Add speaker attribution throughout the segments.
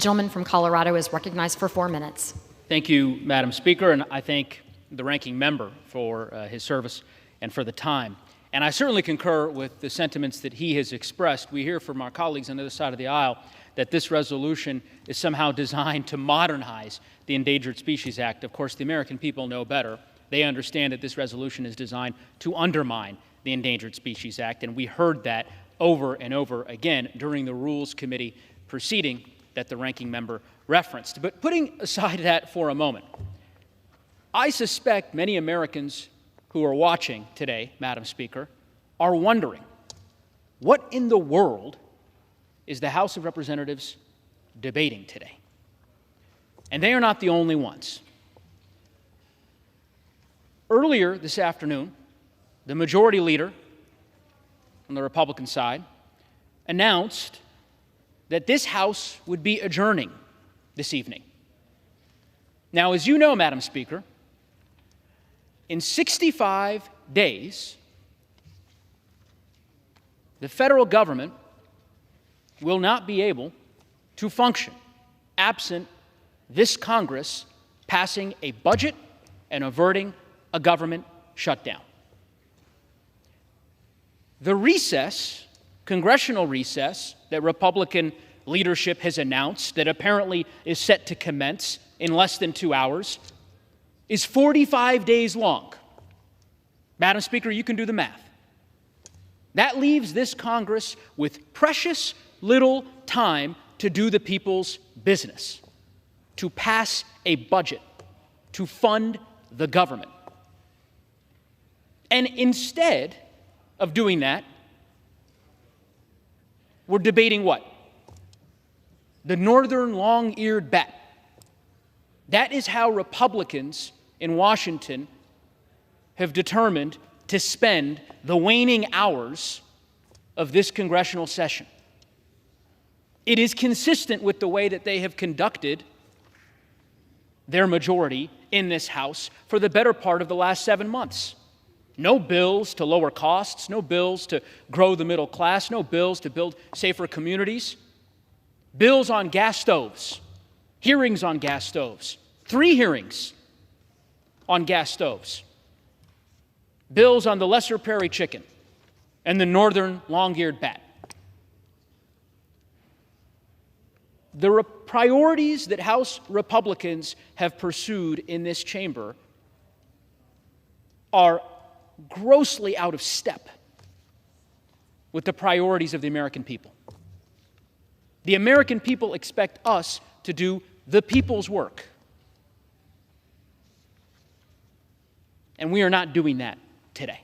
Speaker 1: The gentleman from Colorado is recognized for 4 minutes.
Speaker 2: Thank you, Madam Speaker, and I thank the ranking member for his service and for the time. And I certainly concur with the sentiments that he has expressed. We hear from our colleagues on the other side of the aisle that this resolution is somehow designed to modernize the Endangered Species Act. Of course, the American people know better. They understand that this resolution is designed to undermine the Endangered Species Act, and we heard that over and over again during the Rules Committee proceeding that the ranking member referenced. But putting aside that for a moment, I suspect many Americans who are watching today, Madam Speaker, are wondering, what in the world is the House of Representatives debating today? And they are not the only ones. Earlier this afternoon, the majority leader on the Republican side announced that this House would be adjourning this evening. Now, as you know, Madam Speaker, in 65 days, the federal government will not be able to function absent this Congress passing a budget and averting a government shutdown. The recess, congressional recess, that Republican leadership has announced that apparently is set to commence in less than 2 hours, is 45 days long. Madam Speaker, you can do the math. That leaves this Congress with precious little time to do the people's business, to pass a budget, to fund the government. And instead of doing that, we're debating what? The northern long-eared bat. That is how Republicans in Washington have determined to spend the waning hours of this congressional session. It is consistent with the way that they have conducted their majority in this House for the better part of the last 7 months. No bills to lower costs, no bills to grow the middle class, no bills to build safer communities. Bills on gas stoves, hearings on gas stoves, 3 hearings on gas stoves. Bills on the lesser prairie chicken and the northern long-eared bat. The priorities that House Republicans have pursued in this chamber are grossly out of step with the priorities of the American people. The American people expect us to do the people's work. And we are not doing that today.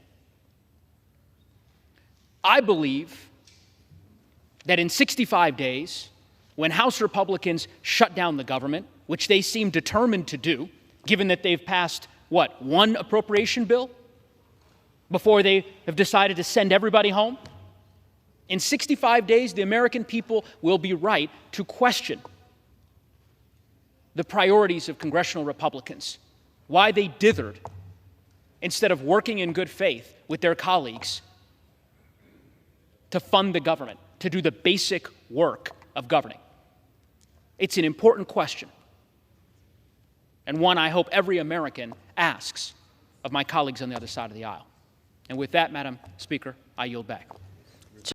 Speaker 2: I believe that in 65 days, when House Republicans shut down the government, which they seem determined to do, given that they've passed, one appropriation bill before they have decided to send everybody home? In 65 days, the American people will be right to question the priorities of congressional Republicans, why they dithered instead of working in good faith with their colleagues to fund the government, to do the basic work of governing. It's an important question, and one I hope every American asks of my colleagues on the other side of the aisle. And with that, Madam Speaker, I yield back.